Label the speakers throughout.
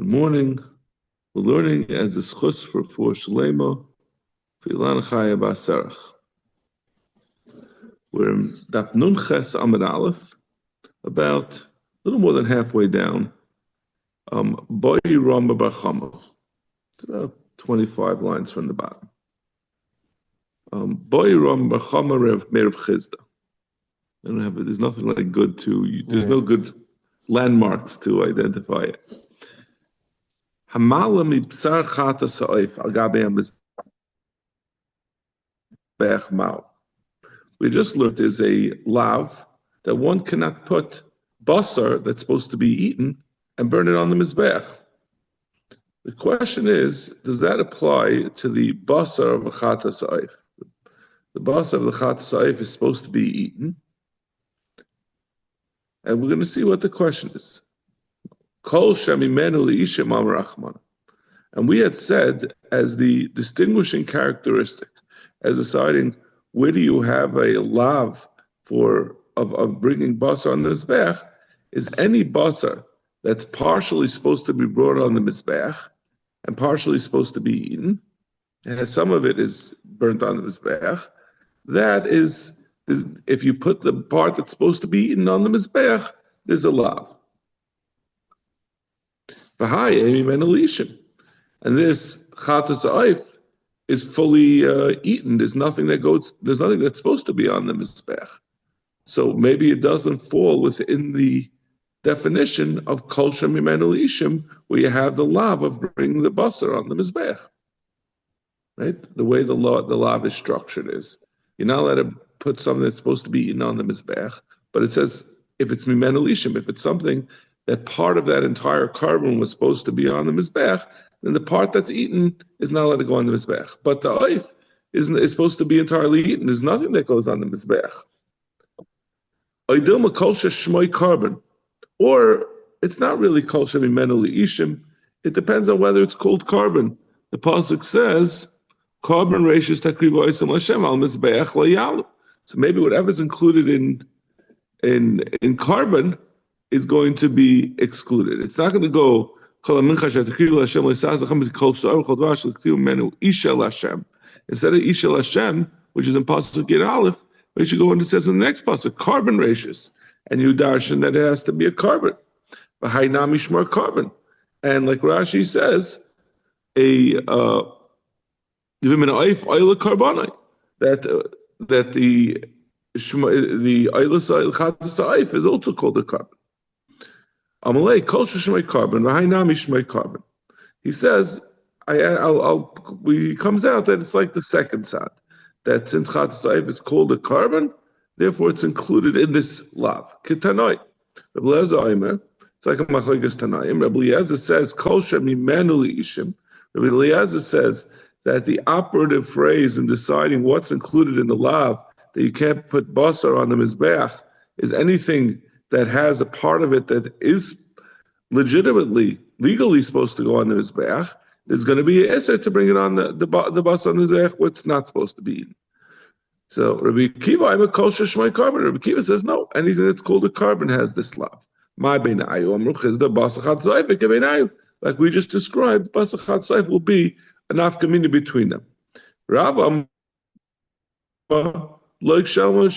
Speaker 1: Good morning. We're learning as a schus for Shalema, Filan Chaya Basarach. We're in Daf Nun Ches Amud Aleph, about a little more than halfway down. Boi Rama Bar Chama. It's about 25 lines from the bottom. Boi Rama Bar Chama Meir Chizda. There's nothing like good to. There's no good landmarks to identify it. Hamala mibsar chata sa'if al gabe mizbech mao. We just learned there's a lav that one cannot put basar that's supposed to be eaten and burn it on the mizbech. The question is, does that apply to the basar of a chata sa'if? The basar of the chata sa'if is supposed to be eaten, and we're going to see what the question is. Kol shamimenu li'ishem amar Achman. And we had said, as the distinguishing characteristic, as deciding where do you have a lav of bringing basar on the mizbech, is any basar that's partially supposed to be brought on the mizbech and partially supposed to be eaten, and some of it is burnt on the mizbech. That is, if you put the part that's supposed to be eaten on the mizbech, there's a lav. And this chatas ha'if is fully eaten. There's nothing that's supposed to be on the mizbech. So maybe it doesn't fall within the definition of kol shemimenu l'ishim, where you have the lav of bringing the basar on the mizbech. Right? The way the lav is structured is, you're not allowed to put something that's supposed to be eaten on the mizbech, but it says if it's mimenu l'ishim, if it's something that part of that entire carbon was supposed to be on the mizbech, then the part that's eaten is not allowed to go on the mizbech. But the oif is supposed to be entirely eaten. There's nothing that goes on the mizbech. Oidilma kolsha shmoi carbon, or it's not really kolsha mimenu li'ishim. It depends on whether it's called carbon. The pasuk says, "Carbon ratios takriva oisam l'Hashem al mizbech layalu." So maybe whatever's included in carbon is going to be excluded. It's not going to go. Instead of Ishel Hashem, which is in pasuk Gid Aleph, we should go and it says in the next pasuk, carbon ratios, and you darshan that it has to be a carbon, carbon, and like Rashi says, that the oilus chatas ha'if is also called a carbon. Amalei kol shemay carbon, v'hainami shemay carbon. He says, he comes out that it's like the second side, that since chatas ha'if is called a carbon, therefore it's included in this lav. Ketanoi, Rabbi Eliezer Omer, it's like a machlokes tanaim. Rabbi Eliezer says kol shemimenu li'ishim. Rabbi Eliezer says that the operative phrase in deciding what's included in the lav, that you can't put basar on the mizbeach, is anything that has a part of it that is legally supposed to go on the mizbeach. There's going to be an essay to bring it on the basar on the mizbeach, what's not supposed to be eaten. So Rabbi Kiva, I'm a kol shemay carbon. Rabbi Kiva says no, anything that's called a carbon has this lav. Like we just described, basar chat saif will be an afkamina between them. Rav like shemen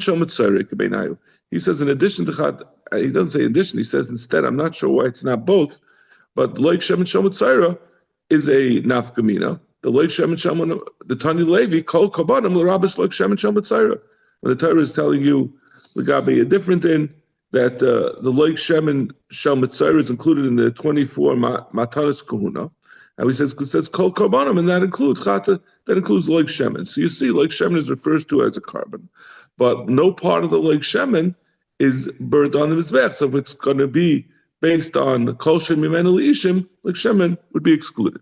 Speaker 1: shel mitzayre kebeinayu. He says in addition to chat, he doesn't say in addition. He says instead. I'm not sure why it's not both, but like shemen shel mitzayre is a nafkamina. The like shemen shel the Tani Levi kol kabanim l'rabis like shemen shel mitzayre. When the Torah is telling you legabe a different in that the like shemen shel mitzayre is included in the 24 mataras kahuna. And he says kol karbanim, and that includes chata, that includes like shemen. So you see, like shemen is referred to as a carbon, but no part of the like shemen is burnt on the mizbech. So if it's going to be based on kol shemimenu li'ishim, like shemen would be excluded.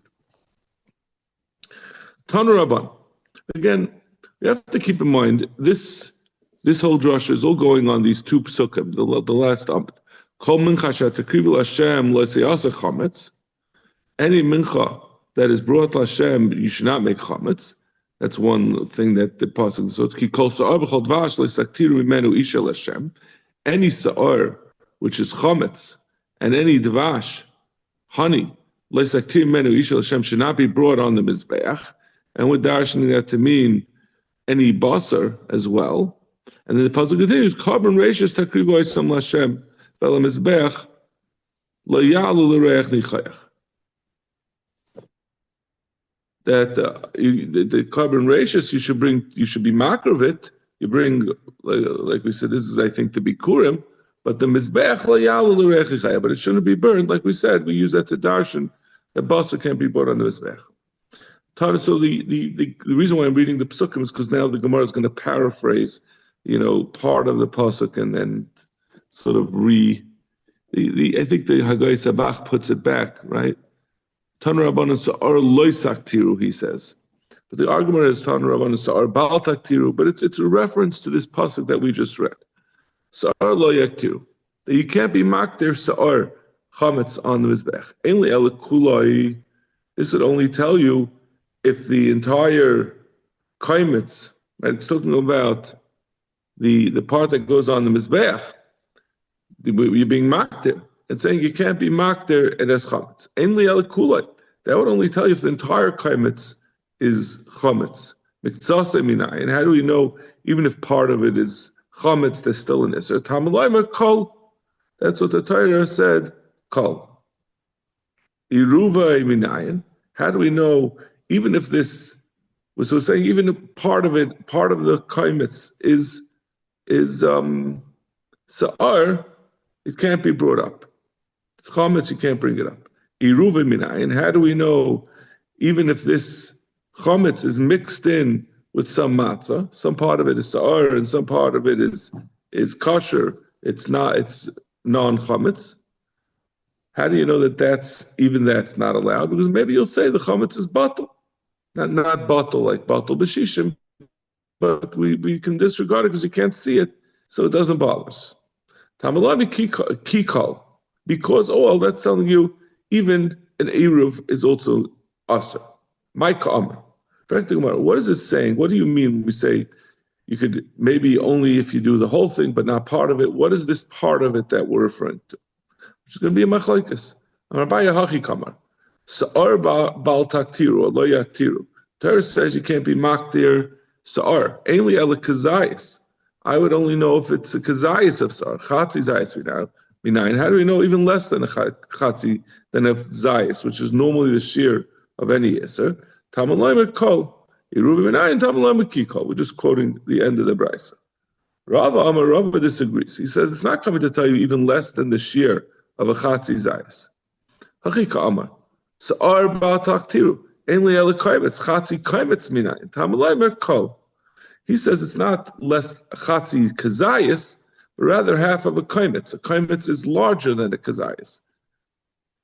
Speaker 1: Tanu Rabban. Again, we have to keep in mind this whole drasha is all going on these two psukim, the last amud. Kol mincha she'takrivu Hashem lo yaseh chametz. Any mincha that is brought to Hashem, you should not make chametz. That's one thing that the pasuk. So ki kol sa'ar b'chol dvash le'saktiru imenu ishel Hashem. Any sa'ar which is chametz and any dvash honey, leisaktir menu ishal Hashem should not be brought on the mizbeach, and we're darshaning that to mean any basar as well. And then the puzzle continues, carbon ratios takrivoy sam Hashem bela mizbeach lo yalu l'reich nichayach. That the carbon ratios you should be makar of it. You bring, like we said, this is I think to be kurim, but the mizbeach lo yalu l'reich nichayach, but it shouldn't be burned. Like we said, we use that to darshan that basar can't be brought on the mizbeach. So the reason why I'm reading the psukim is because now the Gemara is going to paraphrase, part of the pasuk and then sort of I think the Hagai Sabach puts it back, right? Tanu Rabbanan Sa'ar Loisak Tiru, he says. But the argument is Tanu Rabbanan Sa'ar Baltak Tiru, but it's a reference to this pasuk that we just read. Sa'ar Loyak Tiru. That you can't be mocked there Sa'ar Chametz on the Mizbech. Ainli El Kulai. This would only tell you if the entire kaimitz, right, it's talking about the part that goes on the mizbeach, you're being mocked there. It's saying you can't be mocked there at es chametz. Ainli el kulai. That would only tell you if the entire kaimitz is chametz. Miktsase minai. And how do we know even if part of it is chametz, there's still an iser? Tamalaymer kol. That's what the Torah said. Kol. Iruva minayin. How do we know? Even if this was so saying, even if part of the kaimitz is sa'ar, it can't be brought up. It's chametz, you can't bring it up. Iruva minayin. How do we know? Even if this chametz is mixed in with some matzah, some part of it is sa'ar and some part of it is kosher. It's non-chametz. How do you know that that's not allowed? Because maybe you'll say the chametz is batal. Not batal like batal b'shishim, but we can disregard it because you can't see it, so it doesn't bother us. Tamalavi kikal, because that's telling you even an eruv is also asr. My ka'amar. What is it saying? What do you mean when we say you could maybe only if you do the whole thing, but not part of it? What is this part of it that we're referring to? Which is going to be a machlokes. Amarbaya hachi kamar. Sa'ar bal taktiru or lo yaktiru. Torah says you can't be mocked there. Sa'ar. Ainli ala kazayis. I would only know if it's a kazayis of sa'ar. Chatzi zayis minayin. How do we know even less than a chatzi than a zayis, which is normally the shear of any yisr? Tamalayim kol. Iruvi minayin tamalayim kikol. We're just quoting the end of the brisa. Rava disagrees. He says it's not coming to tell you even less than the shear of a chatzi zayis. Hachika amar. Sa'ar ba taktiru. Ainli ele kaimetz. Chatzi kaimetz minayin. Tamalayim kol. He says it's not less chatzi kazayis, but rather half of a kaimetz. A kaimetz is larger than a kazayis.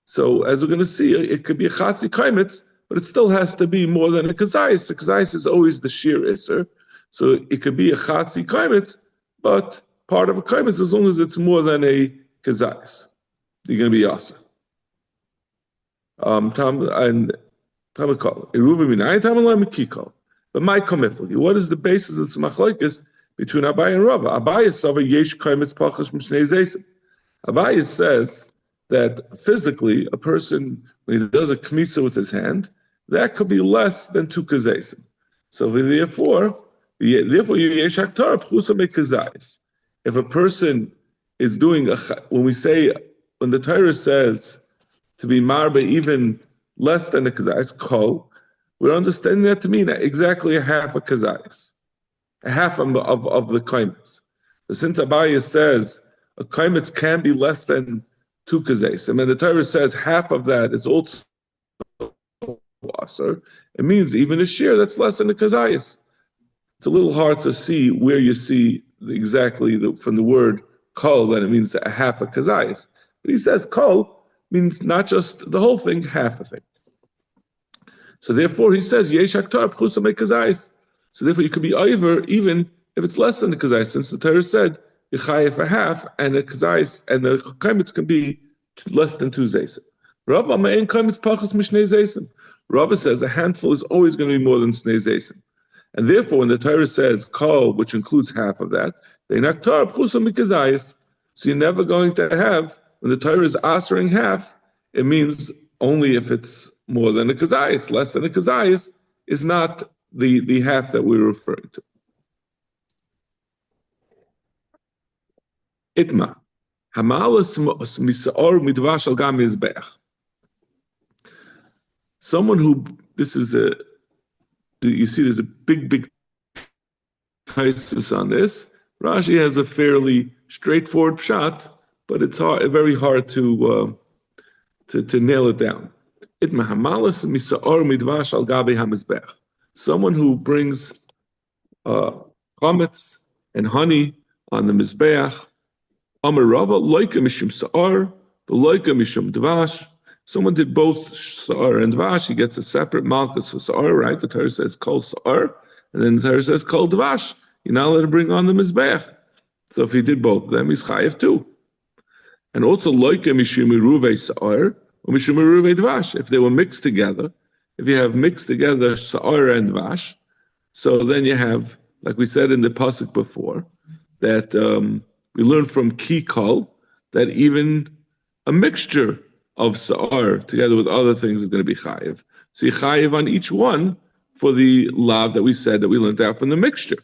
Speaker 1: So as we're going to see, it could be a chatzi kaimetz, but it still has to be more than a kazayis. A kazayis is always the sheer iser. So it could be a chatzi kaimetz, but part of a kaimetz as long as it's more than a kazayis. You're going to be yasa. But my komifli, what is the basis of the machlokes between Abaye and Rava? Abaye sava yesh kaimetz pachas mishnei zeisim. Abaye says that physically a person, when he does a kmitza with his hand, that could be less than 2 kazeisim. So therefore yesh haktar pchusa mekazayis. If a person is doing when the Torah says to be marba even less than a kazayis kol, we're understanding that to mean exactly a half a kazayis, a half of the kaimetz. Since Abaye says a kaimetz can be less than 2 kazayis, and the Torah says half of that is also aser, it means even a shear that's less than a kazayis. It's a little hard to see where you see from the word kol that it means a half a kazayis. But he says kol means not just the whole thing, half a thing. So therefore, he says yesh haktar pchusa mekazayis. So therefore, you could be over even if it's less than the kazayis, since the Torah said yechayev a half, and the kazayis and the kaimetz can be less than 2 zeisim. Rava ma'en kaimetz pachas mishnei zeisim. Rava says a handful is always going to be more than snei zeisim, and therefore, when the Torah says kol, which includes half of that, they haktar pchusa mekazayis. So you're never going to have, when the Torah is answering half, it means only if it's more than a kazayas. Less than a kazayas is not the half that we're referring to. Itma. Someone who, this is a, you see there's a big thesis on this. Rashi has a fairly straightforward pshat, but it's very hard to nail it down. Someone who brings chametz and honey on the mizbeach. Amar Rava loika mishum sa'ar, loika mishum dvash. Someone did both sa'ar and dvash. He gets a separate malchus for sa'ar, right? The Torah says kol sa'ar, and then the Torah says kol dvash. You're not allowed to bring on the mizbeach. So if he did both of them, he's chayiv too. And also loika mishum iruvei sa'ar or mishum iruvei dvash. If they were mixed together, if you have mixed together sa'ar and dvash, so then you have, like we said in the pasuk before, that we learned from Kikol that even a mixture of sa'ar together with other things is going to be chayiv. So you chayiv on each one for the lav that we said that we learned out from the mixture.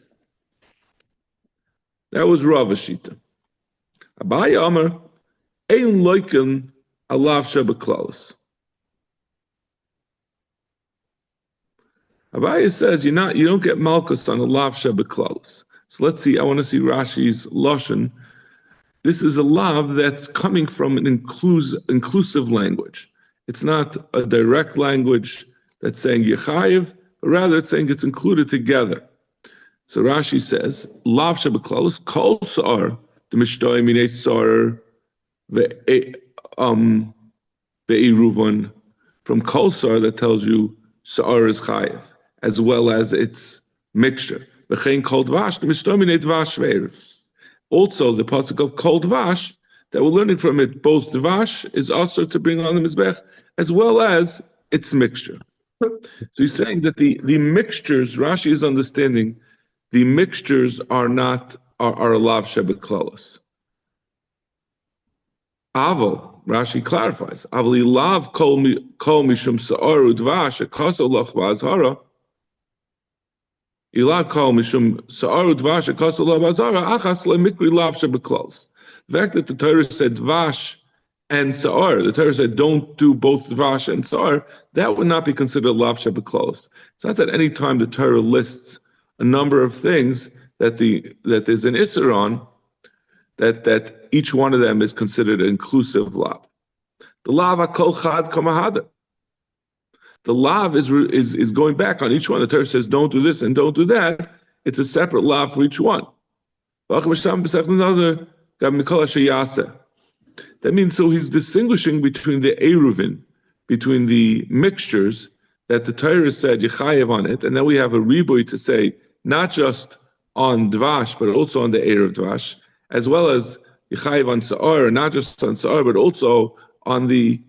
Speaker 1: That was Rav Shita. Abaye Amar, ein loiken alav shebeklalos. Abaye says you don't get malchus on a lav shebeklalos. So let's see. I want to see Rashi's lashon. This is a lav that's coming from an inclusive language. It's not a direct language that's saying yechayiv, but rather it's saying it's included together. So Rashi says, lav shebeklalos kol sa'ar the mishtoi minei sa'ar ve'iruvon, from kol sa'ar that tells you sa'ar is chayiv, as well as its mixture. V'chein kol dvash the mishtoi minei dvash ve'iriv. Also, the pasuk of kol dvash that we're learning from it, both dvash is also to bring on the mizbech, as well as its mixture. So he's saying that the mixtures, Rashi is understanding, the mixtures are not are a lav shebeklalos. Avo, Rashi clarifies, avli lav kol mishum sa'aru dvash akaso loch v'azhara. Ilav kol mishum sa'aru dvash akaso loch v'azhara achas le'mikri lav shebeklalos. The fact that the Torah said dvash and sa'ar, the Torah said don't do both dvash and sa'ar, that would not be considered lav shebeklalos. It's not that any time the Torah lists a number of things that there's an isser on, that each one of them is considered an inclusive lav. The lav hakol chad kamahada. The lav is going back on each one. The Torah says don't do this and don't do that. It's a separate lav for each one. That means so he's distinguishing between the eruvin, between the mixtures that the Torah said yechayev on it, and then we have a riboy to say not just on dvash but also on the eruv dvash, as well as yechayev on sa'ar, not just on sa'ar but also on the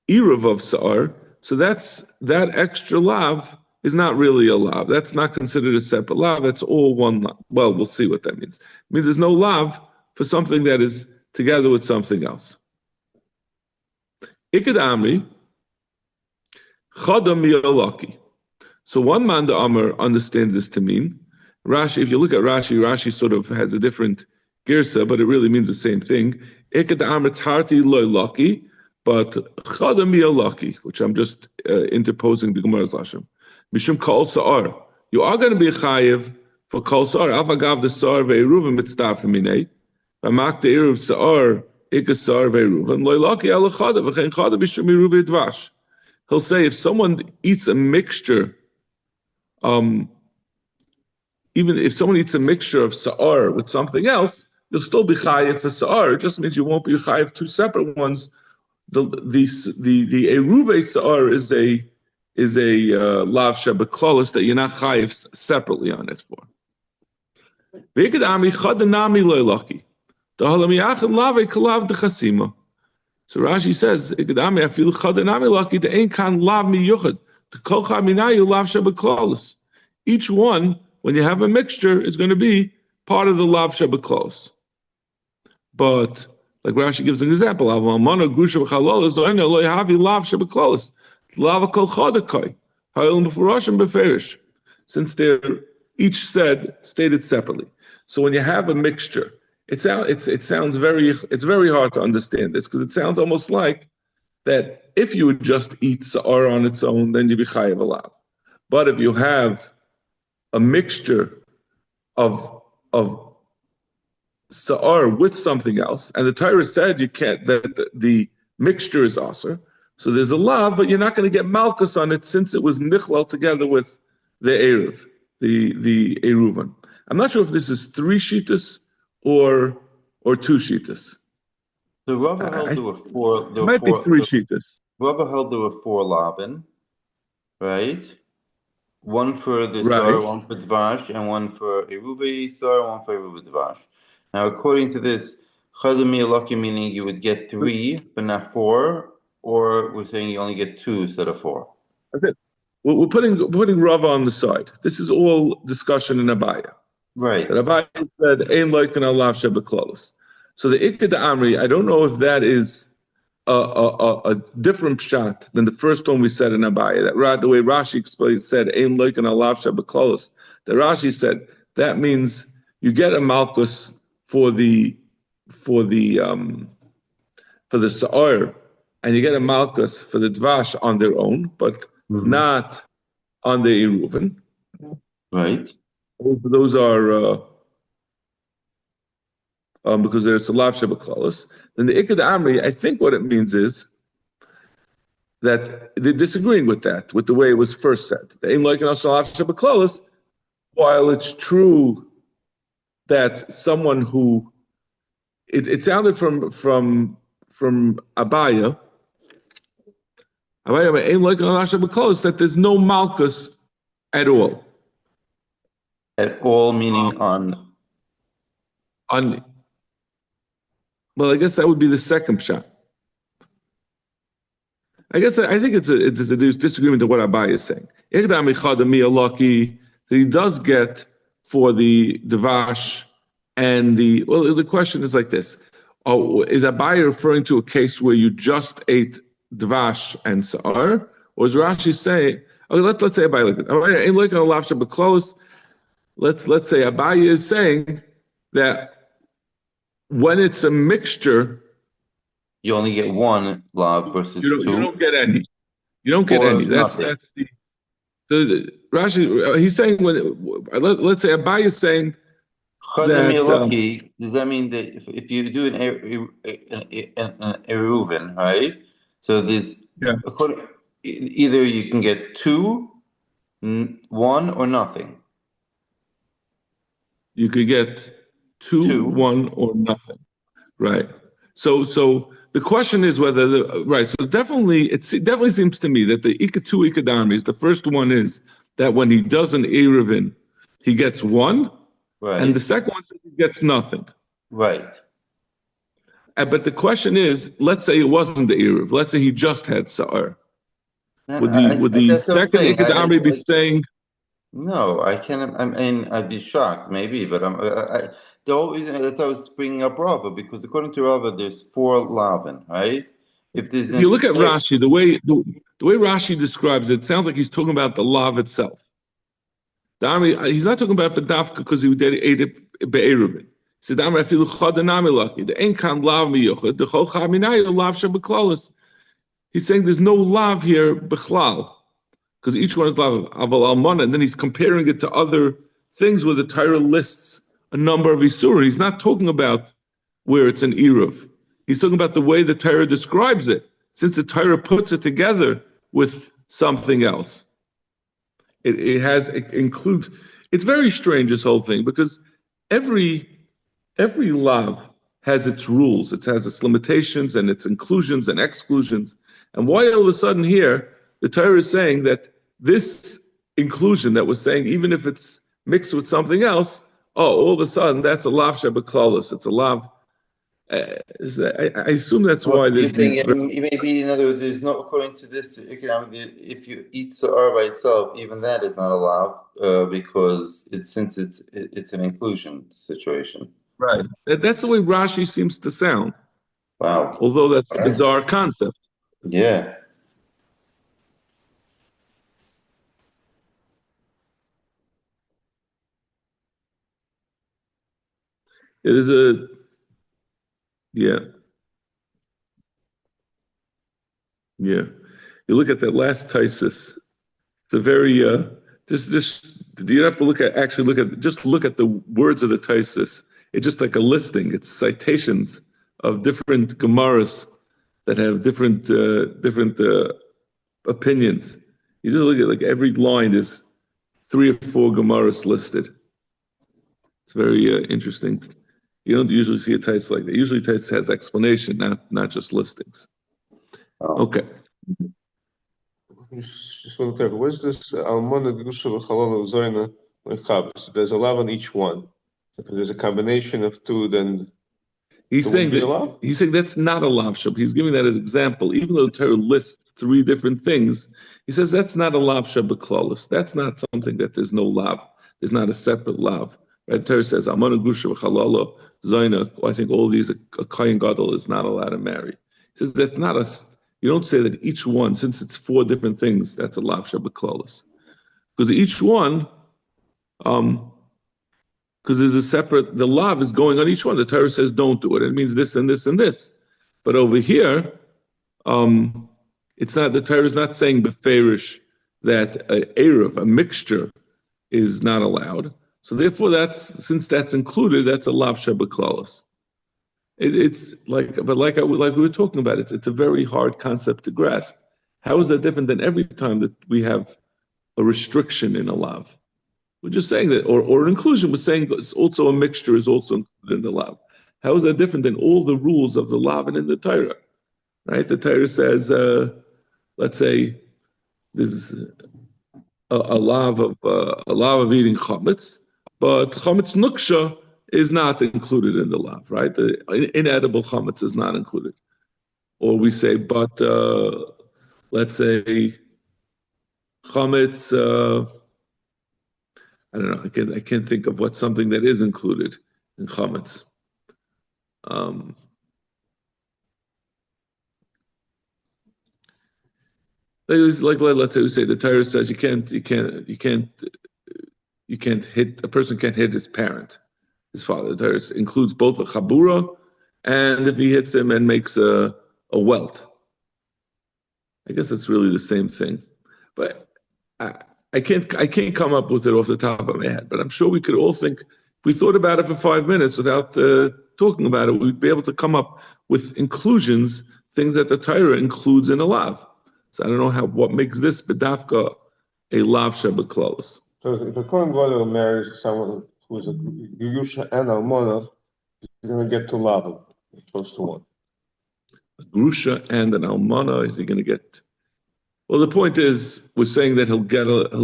Speaker 1: eruv of sa'ar. So that extra lav is not really a lav. That's not considered a separate lav. That's all one lav. Well, we'll see what that means. It means there's no lav for something that is together with something else. Ikad Amri, Chadam Miyalaki. So one man the Amr understands this to mean, Rashi, if you look at Rashi sort of has a different girsa, but it really means the same thing. Ikad Amr Tarti Loy Laki, but Chadam Miyalaki, which I'm just interposing the Gemara's Lashon. Mishum Kol Sa'ar. You are going to be a chayiv for Kol Sa'ar. Avagav the Sa'ar ve'eruvim mitzvah from minei. V'mak the eruv Sa'ar ikas Sa'ar ve'eruvim. Loy Laki ala Chada v'chein Chada b'shum eruv v'dvash. He'll say if someone eats a mixture, even if someone eats a mixture of Sa'ar with something else, you'll still be chayiv for Sa'ar. It just means you won't be chayiv two separate ones. The eruv Sa'ar is a lav shebeklalos that you're not chayiv separately on it for. V'ikad ami chadanami loy laki. Dahalamiyachem lave kalav dechasima. So Rashi says, ikad ami afilu chadanami laki de ein kan lav miyuchad. The kol chaminayu lav shebeklalos. Each one, when you have a mixture, is going to be part of the lav shebeklalos. But Like Rashi gives an example. Almana grusha b'chalolos zoyna lo yahavi lav shebeklolos. Lava kol chodekai. Ha'il b'furashim b'ferish. Since they're each stated separately. So when you have a mixture, it sounds very hard to understand this because it sounds almost like that if you would just eat sa'ar on its own, then you'd be chayav alav. But if you have a mixture of sa'ar with something else, and the Torah said you can't that the mixture is aser, so there's a lav, but you're not going to get malchus on it since it was nichlal together with the eruv, the eruvan. I'm not sure if this is 3 shitas or 2 shitas.
Speaker 2: The Rava held there were four.
Speaker 1: There might be 3 shitas.
Speaker 2: Rava held there were 4 lavin, right? One for the
Speaker 1: Right.
Speaker 2: sar, one for dvash, and one for eruva sar, one for eruva dvash. Now, according to this, chadami alaki meaning you would get 3, but not 4, or we're saying you only get 2 instead of 4.
Speaker 1: Okay. We're putting Rava on the side. This is all discussion in Abaya.
Speaker 2: Right.
Speaker 1: That Abaya said, "Ein loikin alav shebeklolos." So the Ikkad Amri, I don't know if that is a different shot than the first one we said in Abaya. That the way Rashi explained said, "Ein loikin alav shebeklolos." The Rashi said that means you get a malchus for the sa'ar, and you get a malchus for the dvash on their own, but not on the eruven.
Speaker 2: Right.
Speaker 1: Those are because there's a lav shebeklolos. Then the Ikkad Amri, I think what it means is that they're disagreeing with that, with the way it was first said. The Ein Loikin Al Lav Shebeklolos, while it's true that someone who it sounded from Abaya, Ein Loikin Al Lav Shebeklolos, that there's no malchus at all.
Speaker 2: At all meaning on.
Speaker 1: Well, I guess that would be the second shot. I think it's a disagreement to what Abai is saying. That he does get for the Devash and the question is like this. Is Abai referring to a case where you just ate Devash and Sa'ar? Or is Rashi saying, okay, let's say Abai like that. Abai ain't looking at Lav Shabbat. Let's say Abai is saying that when it's a mixture,
Speaker 2: you only get 1 lav versus 2.
Speaker 1: You don't get any. You don't get any. That's the Rashi. He's saying let's say Abai is saying that.
Speaker 2: Does that mean that if you do an eruven, right? So there's either you can get 2, 1, or nothing.
Speaker 1: You could get 2, 1, or nothing, right? So the question is whether So it definitely seems to me that the two Ikadamis, the first one is that when he does an Erevin, he gets 1, right, and the second one he gets nothing,
Speaker 2: right?
Speaker 1: But the question is, let's say it wasn't the Erev. Let's say he just had Sa'ar. Would the second Ikadami be saying?
Speaker 2: No, I can't. I mean, I'd be shocked, maybe, but the whole reason that's I was bringing up Rava, because according to Rava, there's 4 lavin, right? If
Speaker 1: you look at Rashi, the way Rashi describes it, sounds like he's talking about the lav itself. He's not talking about Bedafka because he ate it be'erubin. He said, the enkan lav miyuchad, the chol chaminayu lav shebeklolos. He's saying there's no lav here bechlal, because each one is lav aval almana, and then he's comparing it to other things where the Torah lists a number of isur. He's not talking about where it's an eruv. He's talking about the way the Torah describes it, since the Torah puts it together with something else. It includes. It's very strange, this whole thing, because every lav has its rules. It has its limitations and its inclusions and exclusions. And why all of a sudden here the Torah is saying that this inclusion that was saying even if it's mixed with something else, all of a sudden that's a lav shebeklolos. It's a lav. I assume that's why
Speaker 2: there's maybe in other words, there's no, according to this, if you eat sa'ar by itself, even that is not allowed because it's an inclusion situation.
Speaker 1: Right. That's the way Rashi seems to sound.
Speaker 2: Wow.
Speaker 1: Although that's a bizarre concept.
Speaker 2: Yeah.
Speaker 1: It is yeah. You look at that last thesis. It's a very just you don't have to look at the words of the thesis. It's just like a listing. It's citations of different Gemaras that have different opinions. You just look at like every line is 3 or 4 Gemaras listed. It's very interesting. You don't usually see a text like that. Usually, text has explanation, not just listings.
Speaker 2: Oh.
Speaker 1: Okay.
Speaker 3: Just want to clarify. Where's this Almana Grusha V'Chalala Uzoyna Lechabes? There's a lav on each one. If there's a combination of two, then
Speaker 1: He's
Speaker 3: there
Speaker 1: saying
Speaker 3: won't be a
Speaker 1: that
Speaker 3: lav?
Speaker 1: he's saying that's not a lav shab. He's giving that as example. Even though the Torah lists 3 different things, he says that's not a lav shab b'klalos. That's not something that there's no lav. There's not a separate lav. Right? The Torah says Almana Grusha V'Chalala Uzoyna. I think all these a kohen gadol is not allowed to marry. He says that's not a. You don't say that each one, since it's 4 different things, that's a lav shab b'klalos. Because each one, because there's a separate, the lav is going on each one. The Torah says don't do it. It means this and this and this. But over here, it's not, the Torah is not saying beferish that a eruv, a mixture, is not allowed. So therefore, since that's included, that's a lav shabaklalos. It's like, but like we were talking about, it's a very hard concept to grasp. How is that different than every time that we have a restriction in a lav? We're just saying that, or inclusion was saying also a mixture is also included in the lav. How is that different than all the rules of the lav and in the Torah? Right? The Torah says, let's say, there's a lav of eating chametz, but chametz nuksha is not included in the lav. Right? The inedible chametz is not included. Or we say, but let's say chametz. I don't know. I can't think of what's something that is included in chametz. Like let's say the Torah says you can't hit, a person can't hit his parent, his father. The Torah includes both a chabura and if he hits him and makes a welt. I guess it's really the same thing, but I can't come up with it off the top of my head. But I'm sure we could all think, if we thought about it for 5 minutes without talking about it, we'd be able to come up with inclusions, things that the Torah includes in a lav. So I don't know what makes this bedafka a lav shabaklalos.
Speaker 3: So if a Kohen Gadol marries someone who's a Grusha and Almana, he's going to get 2 lav as opposed to 1.
Speaker 1: A grusha and an almana, is he going to get? Well, the point is, we're saying that he'll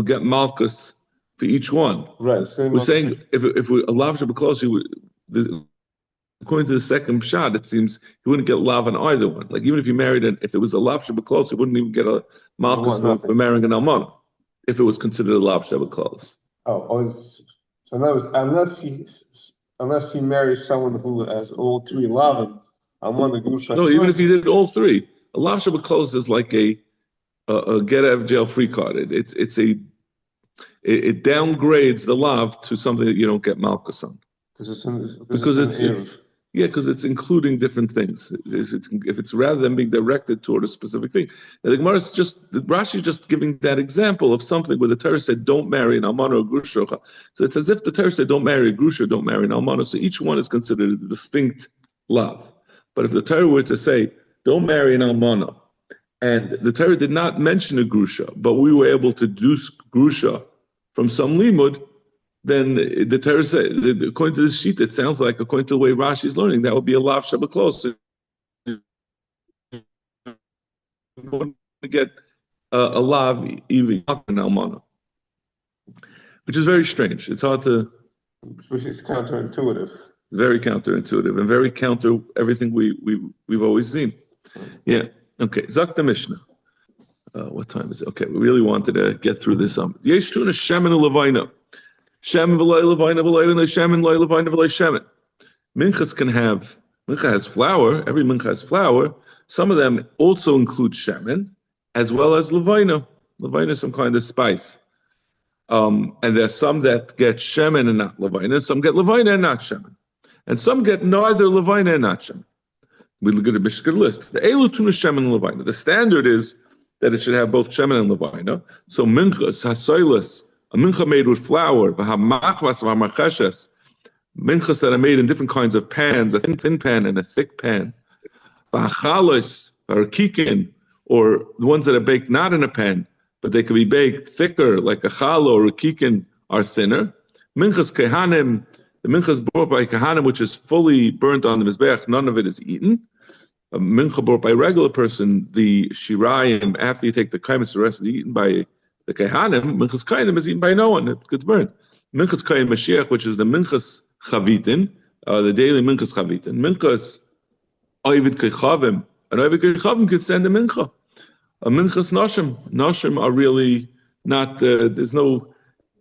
Speaker 1: get malchus for each one.
Speaker 3: Right.
Speaker 1: We're saying if we a lav shabaklalos, according to the second shot, it seems he wouldn't get lav on either one. Like even if you married, if there was a lav shabaklalos, he wouldn't even get a malchus for marrying an almana, if it was considered a lav shabaklalos.
Speaker 3: So unless he marries someone who has all 3 lav, Almana Grusha.
Speaker 1: No, even if he did all 3, a lav shabaklalos is like a get out of jail free card. It downgrades the lav to something that you don't get malchus on. Because it's including different things. If it's rather than being directed toward a specific thing. Now the Gemara Rashi is just giving that example of something where the Torah said don't marry an almana or grusha. So it's as if the Torah said don't marry a grusha, don't marry an almana. So each one is considered a distinct lav. But if the Torah were to say don't marry an almana, and the Torah did not mention a grusha, but we were able to deduce grusha from some limud, then the Torah said, according to this sheet, it sounds like, according to the way Rashi is learning, that would be a lav shabaklalos. So you wouldn't get a lav even an almana, which is very strange. It's hard to.
Speaker 3: It's counterintuitive.
Speaker 1: Very counterintuitive and very counter everything we've always seen. Yeah. Okay. Zakta Mishnah. What time is it? Okay. We really wanted to get through this. Yesh tuna shemen u'levaina. Shemen v'loy levaina v'loy shemen loy levaina v'loy shemen. Minchas can have Mincha has flour. Every mincha has flour. Some of them also include shemen, as well as levina. Levina is some kind of spice. And there's some that get shemen and not levina. Some get levina and not shemen. And some get neither levina and not shemen. We look at the Mishkan list. The elu tuna shemen and levina. The standard is that it should have both shemen and levina. So minchas, hasoilas, a mincha made with flour, v'hamachvas v'hamacheshes, minchas that are made in different kinds of pans, a thin pan and a thick pan, v'hachalos, or kikin, or the ones that are baked not in a pan, but they can be baked thicker, like a challah or a kikin, are thinner. Minchas kehanim, the minchas brought by kehanim, which is fully burnt on the mizbeach, none of it is eaten. A mincha brought by a regular person, the shirayim, after you take the kaimis, the rest is eaten by the kehanim. Minchas kainim is eaten by no one; it gets burnt. Minchas kainim mashiach, which is the minchas chavitin, the daily minchas chavitin. Minchas oivid kechavim, and oivid kechavim could send a mincha. A minchas nashim are really not. There's no.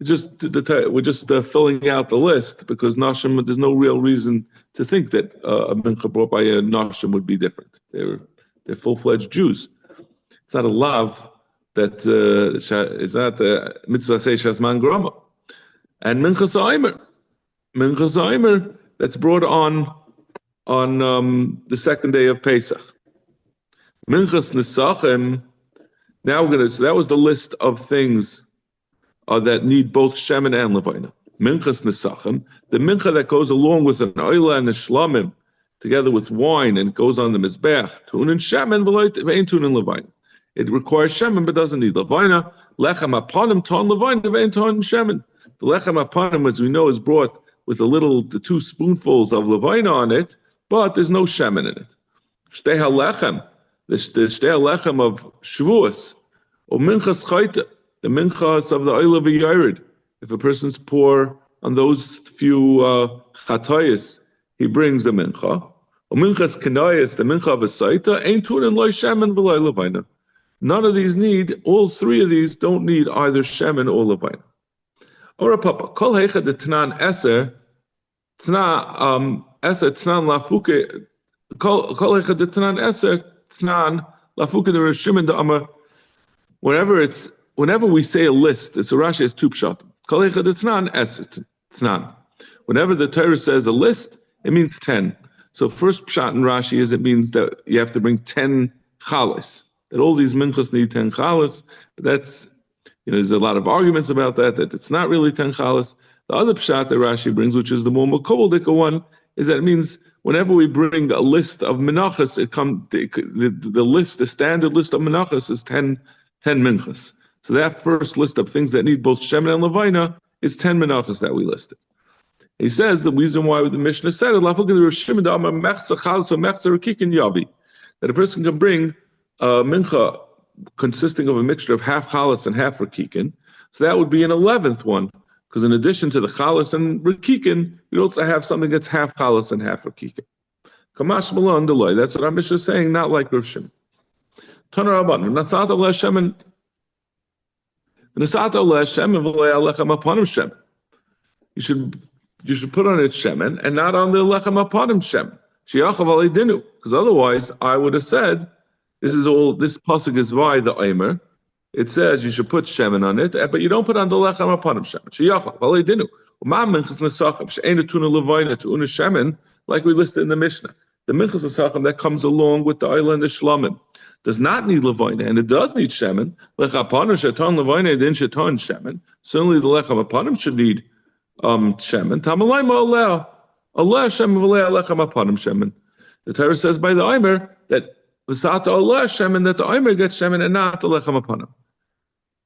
Speaker 1: We're just filling out the list because nashim. There's no real reason to think that a mincha brought by a nashim would be different. They're full-fledged Jews. It's not a lav that is not mitzvah say shazman grama. And minchas aimer that's brought on the second day of Pesach. Minchas nesachim. Now so that was the list of things that need both shemen and levina. Minchas nesachim, the mincha that goes along with an oila and a shlamim, together with wine and goes on the mizbeach. Tun and shemen, ve'ein tun and levina. It requires shemen but doesn't need levina. Lechem aponim ton levina, ve'ein ton shemen. The lechem aponim, as we know, is brought with the 2 spoonfuls of levina on it, but there's no shemen in it. Shtei halechem, the shtei halechem of Shavuos, or minchas chayte, the minchas of the oil of a yared. If a person's poor on those few chatayis, he brings the mincha. Or minchas kenayis, the mincha of a saita, ain't tunin loy shemen v'loy levina. None of these need, all 3 of these don't need either shemen or levina. Or a papa, kol heicha de tnan eser, tnan lafuke, kol heicha de tnan eser, tnan lafuke de Shimon de Amar. Whenever we say a list, it's a Rashi has 2 pshat. Kol heicha de tnan eser, tnan. Whenever the Torah says a list, it means 10. So first pshat in Rashi is it means that you have to bring 10 chalas. That all these minchas need 10 chalas. But that's, there's a lot of arguments about that it's not really 10 chalas. The other pshat that Rashi brings, which is the more makobaldika one, is that it means whenever we bring a list of menachos, the standard list of menachos is 10 minchas. So that first list of things that need both shemen and levina is 10 menachos that we listed. He says the reason why the Mishnah said it, that a person can bring a mincha consisting of a mixture of half chalas and half rakikin. So that would be an 11th one, because in addition to the chalas and rakikin, you also have something that's half chalas and half rakikin. Kamash malon delay. That's what our Mishnah is saying, not like Rav Shimon. Tanar Rabbanan, Nasat Allah Shemen. Nasat Allah Shemen v'lei alechem aponim shemen. You should put on it shemen and not on the lechem aponim shemen. Shiachav alei dinu, because otherwise I would have said this pasuk is by the Eimer. It says you should put shemen on it, but you don't put on the lechem aponim shemen. Shiachav alei dinu. Minchas nesachim she'ein tuna levina to una shemen, like we listed in the Mishnah. The minchas nesachim that comes along with the oil and the shlamim does not need levina, and it does need shemen. Lechem aponim sheton levina din sheton shemen. Certainly the lechem aponim should need shemen. Tamalai ma'aleh Allah shemen v'lei alechem aponim shemen. The Torah says by the Eimer that v'sata Allah shemen, that the Eimer gets shemen and not the lechem aponim.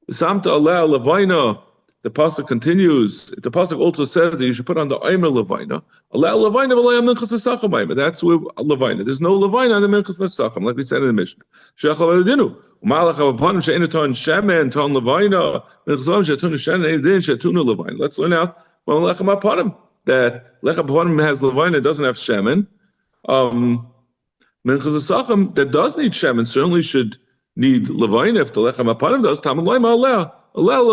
Speaker 1: V'samta Allah levina. The pasuk continues. The pasuk also says that you should put on the Eimer levina. Allah levina v'lei minchas nesachim Eimer. That's where levina. There's no levina on the minchas nesachim, like we said in the Mishnah. Shechav adinu. U'malachem aponim she'enu ton shemen ton levina. Minchas she'tunu shemen din she'tunu levina. Let's learn out. Well, lechem aponim, that lechem aponim has levina, doesn't have shemen. Minchas nesachim that does need shemen certainly should need levina. If the lechem aponim does, tamalai ma'aleh. We learn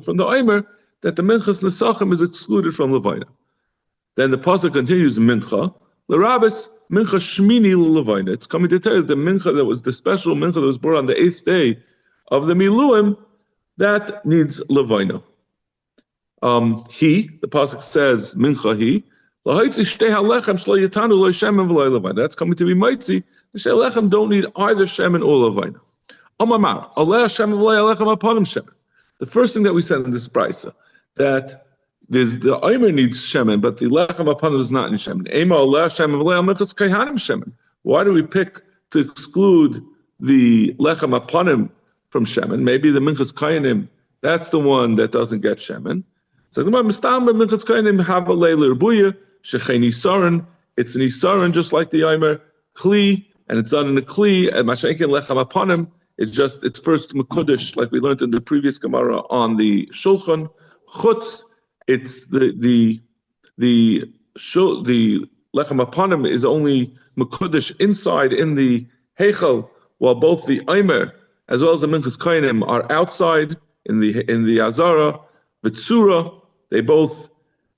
Speaker 1: from the Eimer that the minchas nesachim is excluded from levina. Then the pasuk continues, mincha, l'rabis, mincha shmini l'levaina. It's coming to tell you the mincha that was the special mincha that was brought on the 8th day of the miluim, that needs levaina. The pasuk says, mincha he, that's coming to be mitzi. The shtei lechem don't need either shemen or levaina. The first thing that we said in this brisa, that there's the Omer needs shemen, but the lechem upon is not in shemen. Why do we pick to exclude the lechem upon from shemen? Maybe the minchas kayanim, that's the one that doesn't get shemen. So the mistam minchas kayanim have a leiler buya shechein isaron. It's an isaron just like the Omer kli, and it's done in a kli. And mashenkin lechem upon it's first mekudesh, like we learned in the previous Gemara on the Shulchan. Chutz, it's the lechem apanim is only mekudesh inside in the heichal, while both the Omer as well as the minchas kainim are outside in the azara. The tzura, they both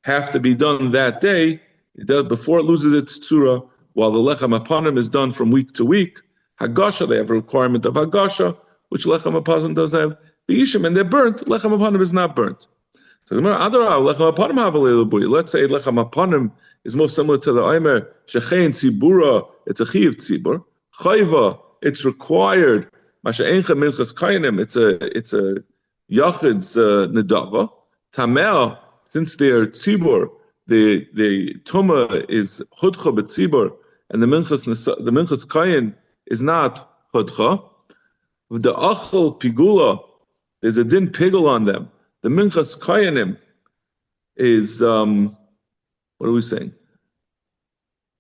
Speaker 1: have to be done that day. Before it loses its tzura, while the lechem apanim is done from week to week. Hagasha, they have a requirement of Hagasha, which Lechem Apanim doesn't have. The Yishim, and they're burnt. Lechem Apanim is not burnt. So Lechem Apanim have a leilu. Let's say Lechem Apanim is most similar to the Omer Shechein Tzibura. It's a Chiv Tzibur. Chayva, it's required. Masha'encha Minchas Kainim. It's a Yachid's Nedava. Tamel, since they're Tzibur, the Tuma is Hudcha B'Tzibur, and the Minchas Kayin is not Hudcha. With the Achel Pigula, there's a din pigul on them. The Minchas Kayanim is, what are we saying?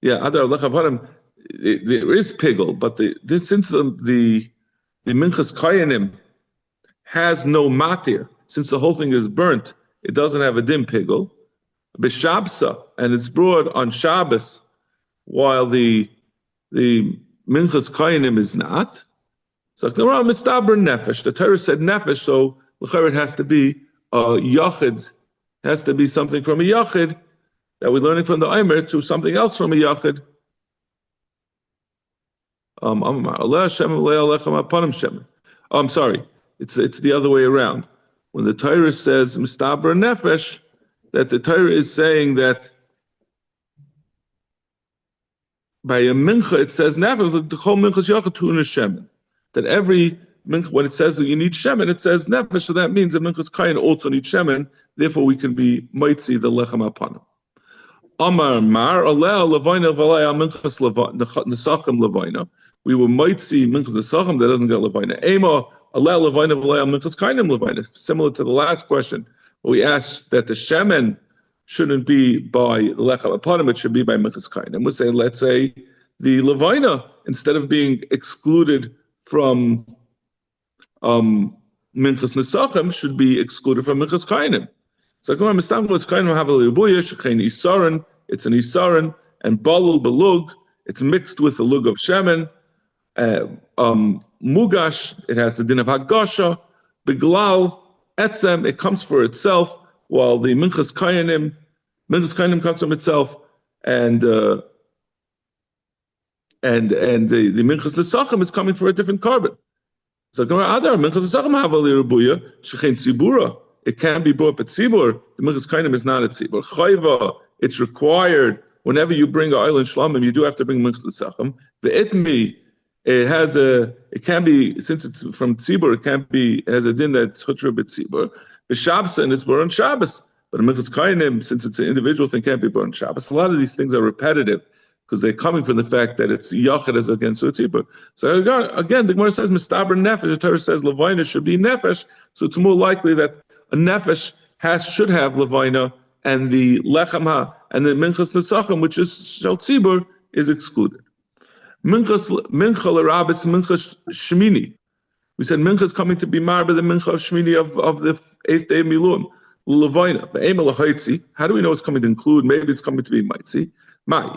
Speaker 1: Yeah, Adar Lechapanim, there is pigul, but since the Minchas Kayanim has no matir, since the whole thing is burnt, it doesn't have a din pigul. B'Shabsa, and it's brought on Shabbos, while the Minchas Kayanim is not. So Mistaber Nefesh. The Torah said Nefesh, so it has to be a Yachid, has to be something from a Yachid that we're learning from the Omer to something else from a Yachid. I'm sorry, it's the other way around. When the Torah says Mistaber Nefesh, that the Torah is saying that by a mincha, it says nefesh, the whole minchas yachatun is shemen. That every mincha, when it says that you need shemen, it says nefesh, so that means the minchas kain also need shemen, therefore we can be mitzi the lechem apanim. Amar mar, aleh levayna v'aleh minchas nesachim levayna. We were mitzi minchas nesachim that doesn't get levayna. Ema, aleh levayna v'aleh minchas kainim levayna. Similar to the last question, we asked that the shemen shouldn't be by the lechem apanim, it should be by minchas kainim. We say, let's say the levayna, instead of being excluded from minchas nesachim, should be excluded from minchas kainim. So it's an isaron, and balul belug, it's mixed with the lug of shemen. Mugash, it has the din of hagasha. Beglal etzem, it comes for itself, while the minchas kayanim comes from itself, and the minchas nesachim is coming for a different carbon. So minchas nesachim have a lirubuya shechein tzibura. It can be brought but tzibur. The minchas kayanim is not a tzibur. Chayva, it's required whenever you bring a oil and shlamim, you do have to bring minchas nesachim. The itmi, it can be, since it's from tzibur, it has a din that's chutra b'tzibur. The Shabbos, and it's born on Shabbos. But a minchas kainim, since it's an individual thing, can't be born on Shabbos. A lot of these things are repetitive because they're coming from the fact that it's yachid as against tzibur. So again, the Gemara says mistaber nefesh. The Torah says levayna should be nefesh. So it's more likely that a nefesh should have levayna, and the lechem and the minchas nesachim, which is shel tzibur, is excluded. Mincha l'rabis minchas shmini. We said mincha is coming to be marba the mincha of shmini of the 8th day of miluim. Levayna, the aim of how do we know it's coming to include? Maybe it's coming to be mitzi. It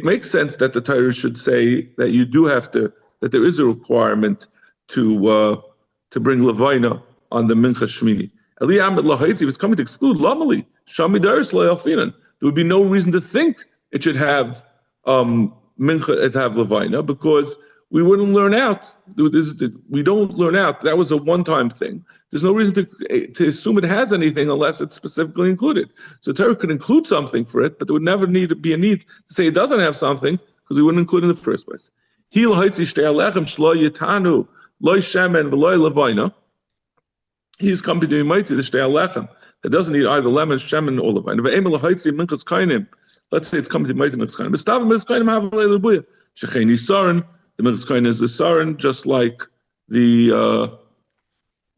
Speaker 1: makes sense that the Torah should say that you do have to, that there is a requirement to bring levayna on the mincha shmini. If it's coming to exclude lamali, Shami Daris Loyafinan. There would be no reason to think it should have mincha, it have levina, because we wouldn't learn out. We don't learn out. That was a one-time thing. There's no reason to assume it has anything unless it's specifically included. So Torah could include something for it, but there would never need to be a need to say it doesn't have something because we wouldn't include it in the first place. He's come to do mighty the shtei alechem that doesn't need either lemon, shemen, or levina. Let's say it's coming to mighty minchas kainim. But stop minchas kainim have a lebuya. Shecheni sarin. The minchas kainim is the sarin, just like the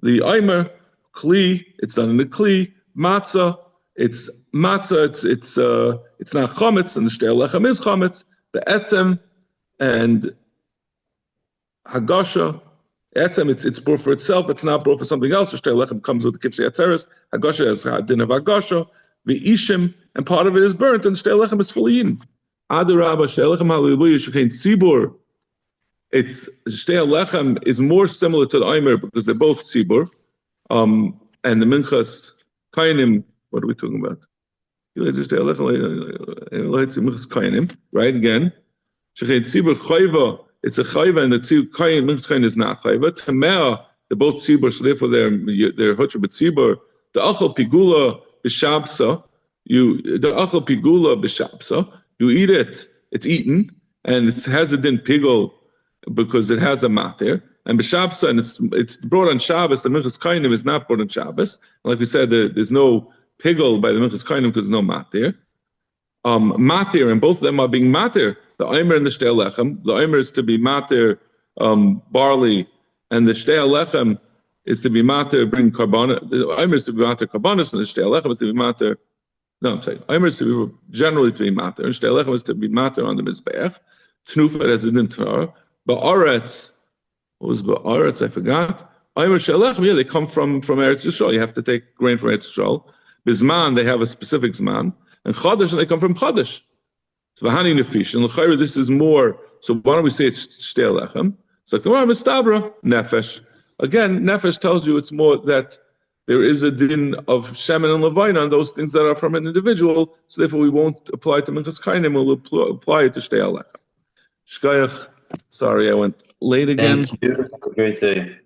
Speaker 1: Eimer, Kli, it's done in the Kli, Matzah, it's not Chametz, and the Shtei Alechem is Chametz, the Etzem, and Hagasha, Etzem, it's brought for itself, it's not brought for something else, the Shtei Alechem comes with the Kipsei Atzeres, Hagasha has a din of Hagasha, the Ishim, and part of it is burnt, and the Shtei Alechem is fully eaten. Adarabba, Shtei Alechem ha'lebuya, Shekein Tzibur, it's Shtei Alechem is more similar to the Eimer because they're both tzibur, and the minchas kainim. What are we talking about? Minchas kainim, right? Again, Shechet tzibur chayva. It's a chayva, and the kainim minchas kainim is not chayva. Tamea, they're both tzibur, so therefore they're hutcher but tzibur. The achal pigula b'shabsa. The achal pigula b'shabsa. You eat it. It's eaten, and it has a din pigul, because it has a matir, and b'Shabsa, and it's brought on Shabbos. The minchas kainim is not brought on Shabbos. And like we said, there's no pigul by the minchas kainim because there's no matir. Matir, and both of them are being matir. The Eimer and the Shtei Alechem. The Eimer is to be matir barley, and the Shtei Alechem is to be matir bring carbon. The Eimer is to be matir carbonis, and the Shtei Alechem is to be matir. No, I'm saying Eimer is to be generally to be matir, and Shtei Alechem is to be matir on the mizbeach. Tnufa as a din Torah. Ba'aretz, what was Ba'aretz? I forgot. Eimer Shalachem, yeah, they come from Eretz Yisrael. You have to take grain from Eretz Yisrael. Bizman, they have a specific Zman. And Chodesh, and they come from Chodesh. So Vahani Nefish. And L'chayra, this is more, so why don't we say it's Shtei Alechem? So Kamar Mistabra, Nefesh. Again, Nefesh tells you it's more that there is a din of Shemen and Levina on those things that are from an individual, so therefore we won't apply it to Minchas Kainim, we'll apply it to Shtei Alechem. Shkayach. Sorry, I went late again.
Speaker 2: Thank you. Have a great day.